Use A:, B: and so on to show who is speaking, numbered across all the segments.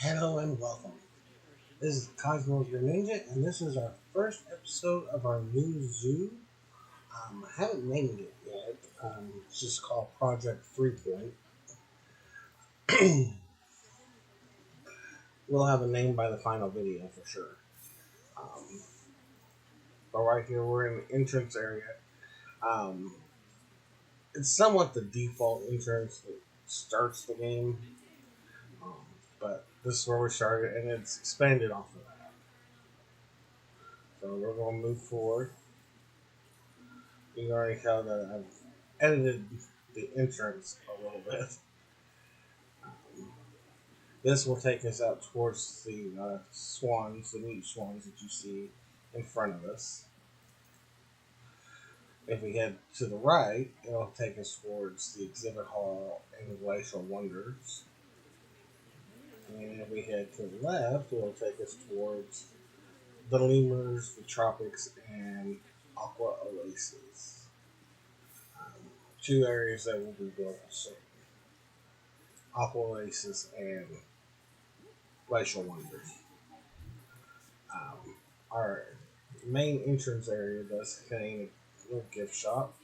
A: Hello and welcome. This is Cosmo the Ninja, and this is our first episode of our new zoo. I haven't named it yet. It's just called Project 3 Point. We'll have a name by the final video for sure. Um, but right here, we're in the entrance area. Um, it's somewhat the default entrance that starts the game, um, but this is where we started, and it's expanded off of that. So we're going to move forward. You can already tell that I've edited the entrance a little bit. This will take us out towards the swans, the mute swans that you see in front of us. If we head to the right, it'll take us towards the exhibit hall and glacial wonders. And if we head to the left, it'll take us towards the lemurs, the tropics, and aqua oasis. Um, Two areas that will be built soon. Aqua oasis and glacial wonders. Our main entrance area does contain a little gift shop,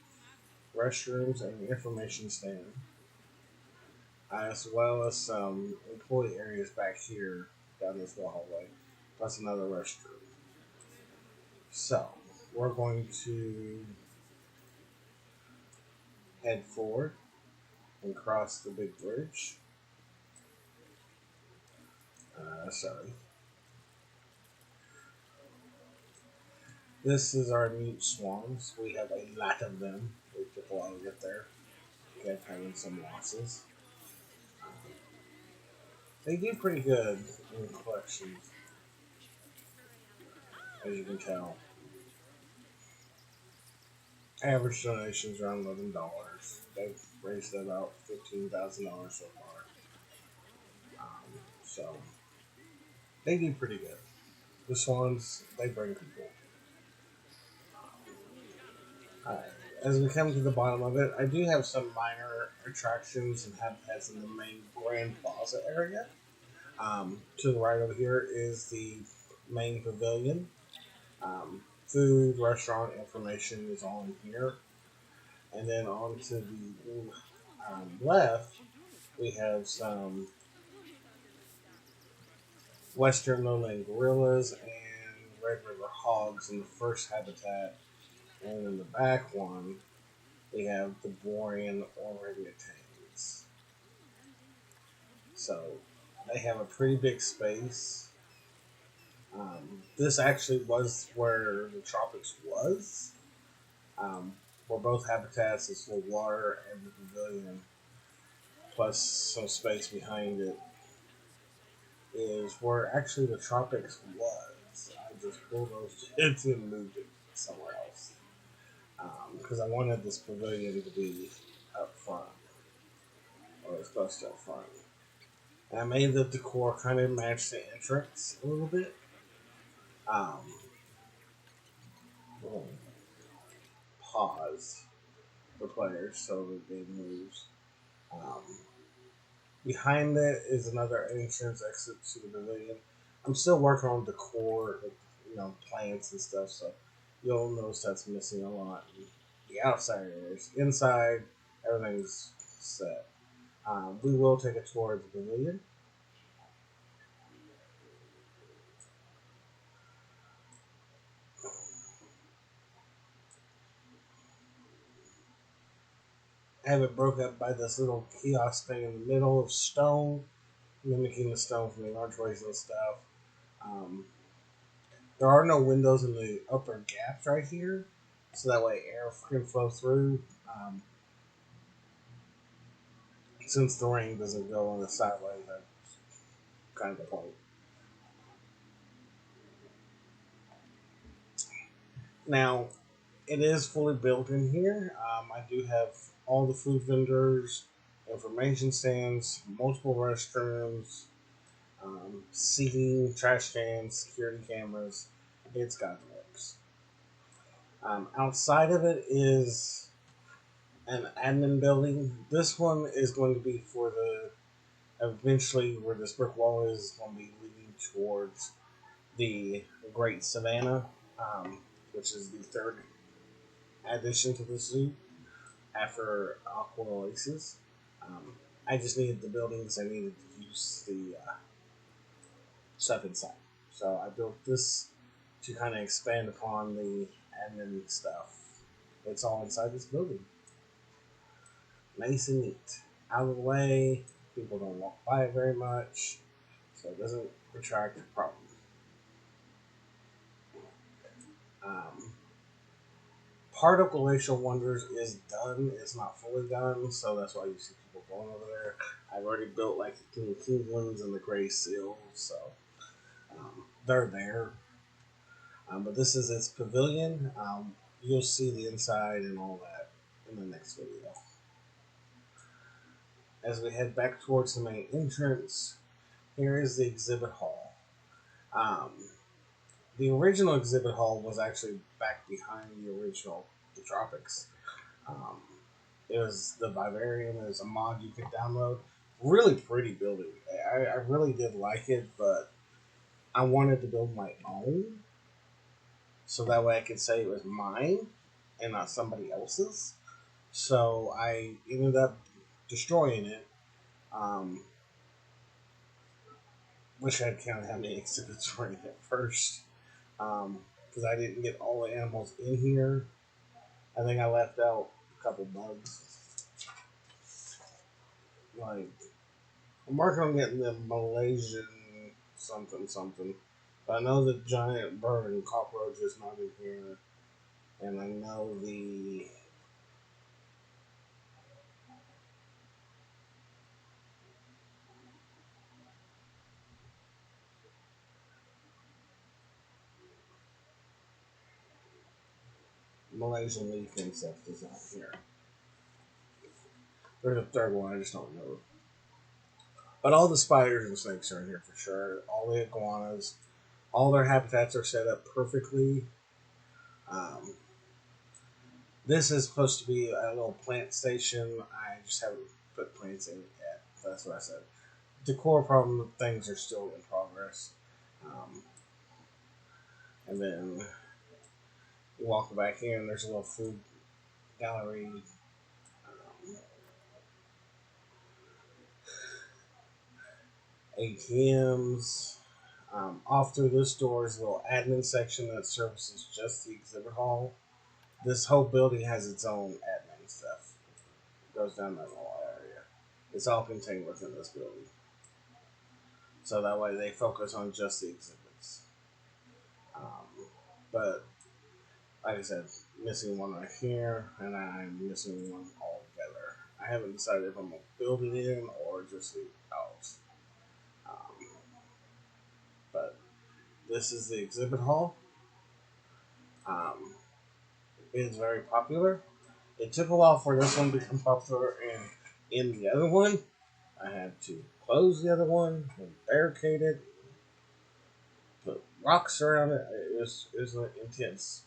A: restrooms, and an information stand, as well as some employee areas back here down this hallway, plus another restroom. So, we're going to head forward and cross the big bridge. Sorry. This is our mute swans. We have a lot of them. We took a while to get there. We have having some losses. They do pretty good in collections, as you can tell. Average donations around $11. They've raised about $15,000 so far. So they do pretty good. The swans, they bring people. Alright. As we come to the bottom of it, I do have some minor attractions and habitats in the main Grand Plaza area. To the right over here is the main pavilion. Food, restaurant information is on here. And then on to the left, we have some western lowland gorillas and red river hogs in the first habitat. And in the back one, we have the Borean orangutans. So they have a pretty big space. This actually was where the tropics was. Um, where both habitats is full of water and the pavilion, plus some space behind it, is where actually the tropics was. I just bulldozed it and moved it somewhere else because I wanted this pavilion to be up front, or as close to up front. And I made the decor kind of match the entrance a little bit. Um, we'll pause the players so the game moves. Um, Behind it is another entrance exit to the pavilion. I'm still working on decor, plants and stuff, so you'll notice that's missing a lot. The outside areas, inside, everything's set. We will take a tour of the pavilion. I have it broke up by this little kiosk thing in the middle of stone, mimicking the stone from the archways and stuff. Um, there are no windows in the upper gaps right here, so that way air can flow through. Since the rain doesn't go on the sideways, that's kind of the point. Now, it is fully built in here. I do have all the food vendors, information stands, multiple restrooms, seating, trash cans, security cameras. It's got the works. Outside of it is an admin building. This one is going to be for the Eventually, where this brick wall is going to be leading towards the Great Savannah, which is the third addition to the zoo after Aqua Oasis. Um, I just needed the buildings. I needed to use the stuff inside. So I built this to kind of expand upon the admin stuff. It's all inside this building. Nice and neat. Out of the way. People don't walk by it very much. So it doesn't attract problems. Um, Part of Glacial Wonders is done. It's not fully done, so that's why you see people going over there. I've already built like the King ones and the Gray Seals, so they're there. But this is its pavilion. You'll see the inside and all that in the next video. As we head back towards the main entrance, here is the exhibit hall. Um, the original exhibit hall was actually back behind the original The Tropics. Um, it was the Vivarium. It was a mod you could download. Really pretty building. I really did like it, but I wanted to build my own so that way I could say it was mine and not somebody else's. So I ended up destroying it. Um, Wish I'd counted how many exhibits were in it first, because I didn't get all the animals in here. I think I left out a couple bugs. Like I'm working on getting the Malaysian something something. But I know the giant bird and cockroach is not in here, and I know the Malaysian leaf insect is not here. There's a third one, I just don't know. But all the spiders and snakes are in here for sure. All the iguanas, all their habitats are set up perfectly. Um, this is supposed to be a little plant station. I just haven't put plants in it yet. That's what I said. Decor problem things are still in progress. Um, and then you walk back in, there's a little food gallery. ATMs. Off through this door is a little admin section that services just the exhibit hall. This whole building has its own admin stuff. It goes down that whole area. It's all contained within this building. So that way they focus on just the exhibits. But like I said, missing one right here, and I'm missing one altogether. I haven't decided if I'm gonna build it in or just leave it out. Um, but this is the exhibit hall. Um, it is very popular. It took a while for this one to become popular, and in the other one, I had to close the other one and barricade it, put rocks around it. It was intense.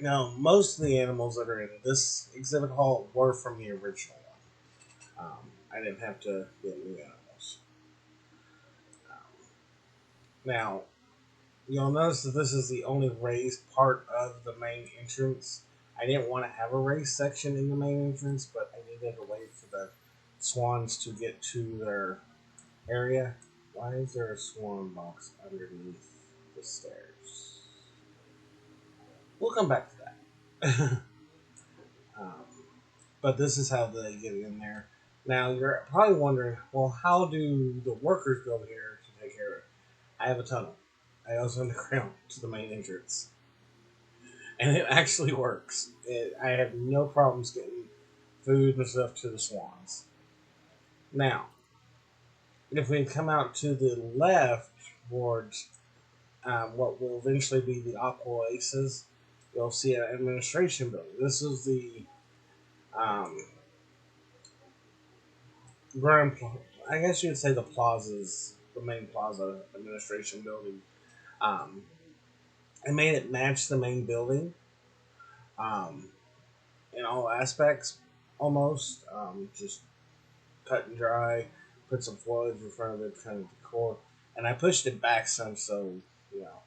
A: Now, most of the animals that are in this exhibit hall were from the original one. I didn't have to get new animals. Now, you'll notice that this is the only raised part of the main entrance. I didn't want to have a raised section in the main entrance, but I needed a way for the swans to get to their area. Why is there a swan box underneath the stairs? We'll come back to that. um, but this is how they get in there. Now, you're probably wondering, well, how do the workers go here to take care of it? I have a tunnel. I also underground to the main entrance. And it actually works. I have no problems getting food and stuff to the swans. Now, if we come out to the left towards what will eventually be the Aqua Oasis, you'll see an administration building. This is the um, grand, I guess you would say the plazas, the main plaza administration building. Um, I made it match the main building um, in all aspects. almost. Just cut and dry. Put some foliage in front of it, kind of decor. And I pushed it back some, so you know,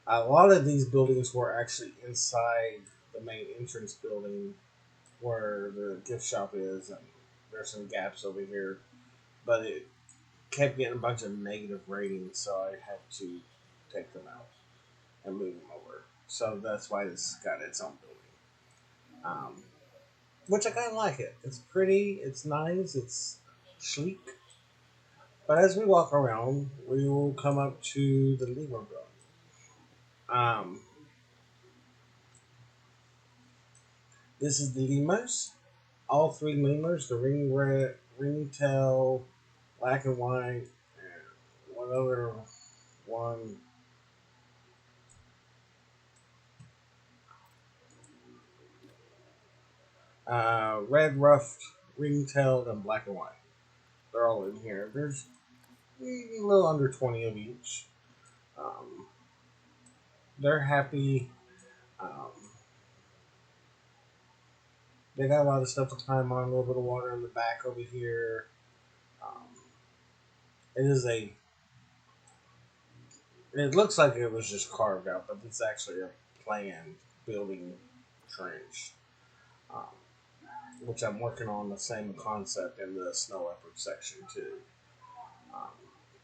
A: a lot of these buildings were actually inside the main entrance building where the gift shop is, and there's some gaps over here. But it kept getting a bunch of negative ratings, so I had to take them out and move them over. So that's why this got its own building. Which I kind of like it. It's pretty, it's nice, it's sleek. But as we walk around, we will come up to the Lemur building. Um, this is the lemurs. All three lemurs, the ring red, ring tail, black and white, and one other one, red ruffed, ring tailed, and black and white. They're all in here. There's a little under 20 of each. Um, they're happy. Um, they got a lot of stuff to climb on. A little bit of water in the back over here. Um, it is a. It looks like it was just carved out, but it's actually a planned building trench, um, which I'm working on the same concept in the snow leopard section too. Um,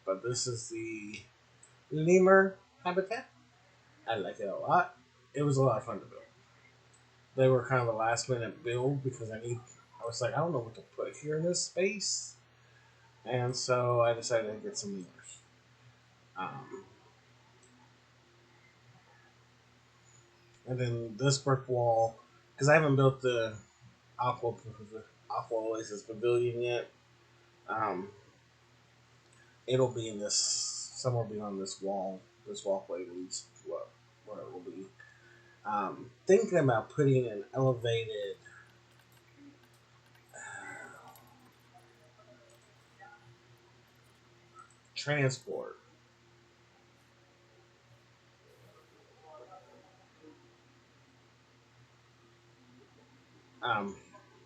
A: but this is the lemur habitat. I like it a lot. It was a lot of fun to build. They were kind of a last minute build because I was like, I don't know what to put here in this space. And so I decided to get some lemurs. Um, and then this brick wall, because I haven't built the Aqua, Aqua Oasis Pavilion yet. Um, it'll be in this, somewhere beyond this wall. This walkway leads what, where it will be. Thinking about putting an elevated transport um,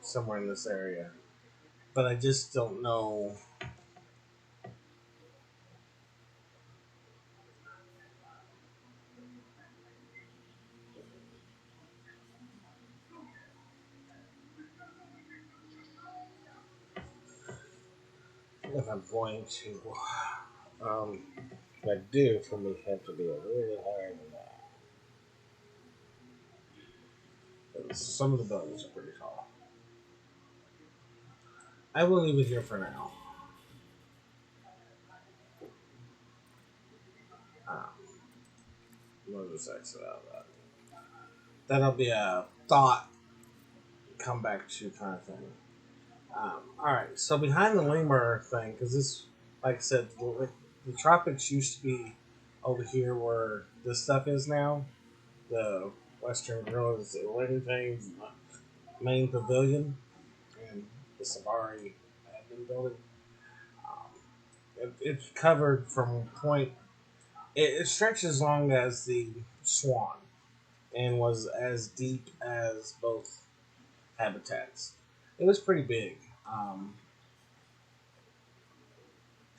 A: somewhere in this area. But I just don't know if I'm going to. Um, I do for me have to be a little higher than that. 'Cause some of the buildings are pretty tall. I will leave it here for now. Um, we'll just exit out of that. That'll be a thought come back to kind of thing. All right, so behind the lemur thing, because this, like I said, the tropics used to be over here where this stuff is now. The Western Grill is the living things, the main pavilion, and the Safari admin building. Um, it's covered from point. It stretched as long as the Swan and was as deep as both habitats. It was pretty big.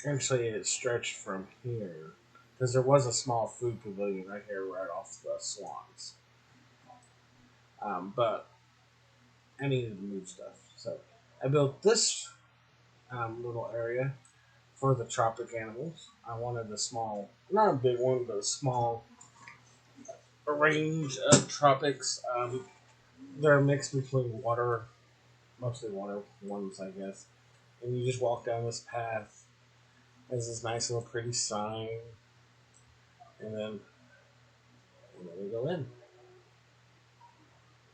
A: Actually, it stretched from here because there was a small food pavilion right here, right off the Swans. But I needed to move stuff, so I built this little area for the tropic animals. I wanted a small, not a big one, but a small range of tropics. They're a mix between water, mostly water ones, I guess. And you just walk down this path. There's this nice little pretty sign, and then we go in.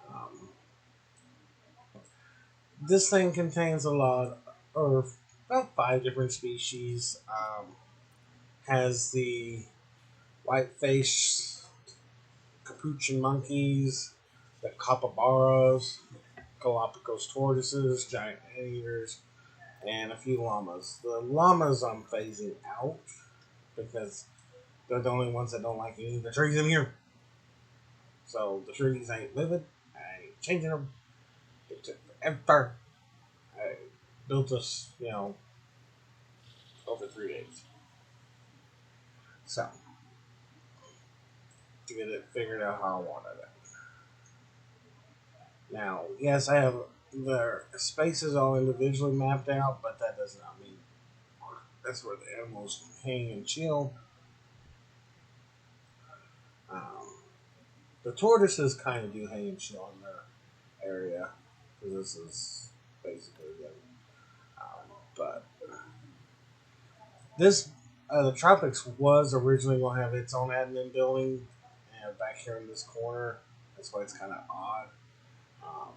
A: Um, this thing contains a lot, or about five different species. Has the white face capuchin monkeys, the capybaras, Galapagos tortoises, giant anteaters, and a few llamas. The llamas I'm phasing out because they're the only ones that don't like any of the trees in here. So the trees ain't living. I ain't changing them. After I built this, over 3 days. So to get it figured out how I wanted it. Now, yes, I have the spaces all individually mapped out, but that does not mean that's where the animals hang and chill. Um, the tortoises kind of do hang and chill in their area because this is basically them. But this, the Tropics was originally going to have its own admin building, and back here in this corner, that's why it's kind of odd. Um,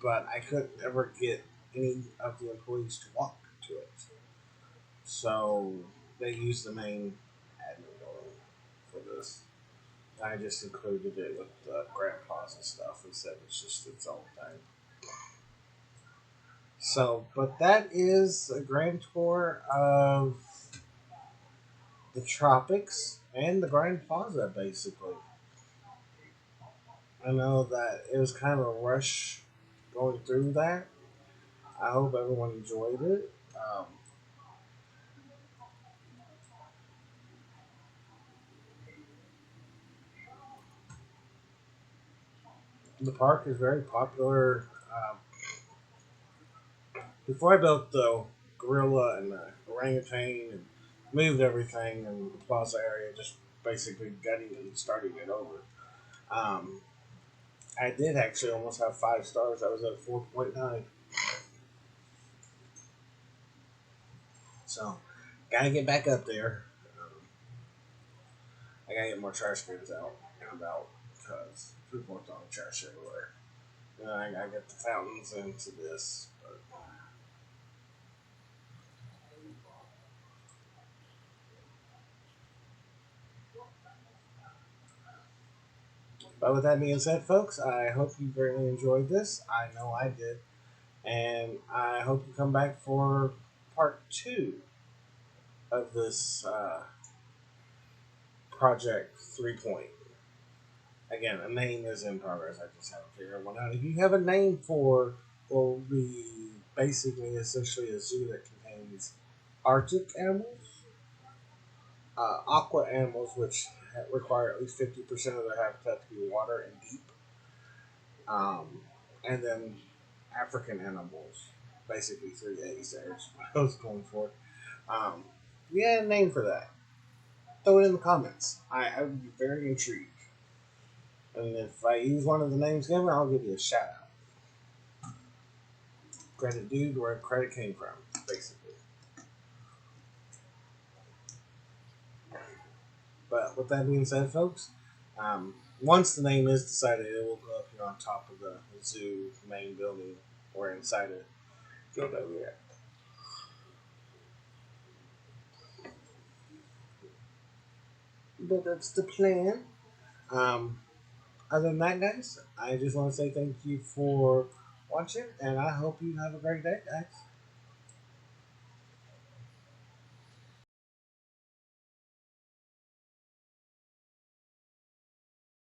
A: but I couldn't ever get any of the employees to walk to it. So they used the main admin building for this. I just included it with the Grand Plaza stuff and said it's just its own thing. So, but that is a grand tour of the tropics and the Grand Plaza, basically. I know that it was kind of a rush going through that. I hope everyone enjoyed it. The park is very popular. Before I built the gorilla and the orangutan and moved everything in the plaza area, just basically gutting and starting it over. Um, I did actually almost have 5 stars. I was at 4.9. So, gotta get back up there. I gotta get more trash cans out and about because people are throwing trash everywhere. And I get the fountains into this. But with that being said, folks, I hope you greatly enjoyed this. I know I did. And I hope you come back for part two of this project 3 point. Again, a name is in progress. I just haven't figured one out. If you have a name for what will be basically essentially a zoo that contains Arctic animals, aqua animals, which require at least 50% of their habitat to be water and deep, um, and then African animals, basically three A's there is what I was going for. Um, we had a name for that. Throw it in the comments. I would be very intrigued. And if I use one of the names given, I'll give you a shout out. Credit due to where credit came from, basically. But with that being said, folks, once the name is decided, it will go up here on top of the zoo main building or inside it. Go over there. But that's the plan. Um, Other than that, guys, I just want to say thank you for watching, and I hope you have a great day, guys.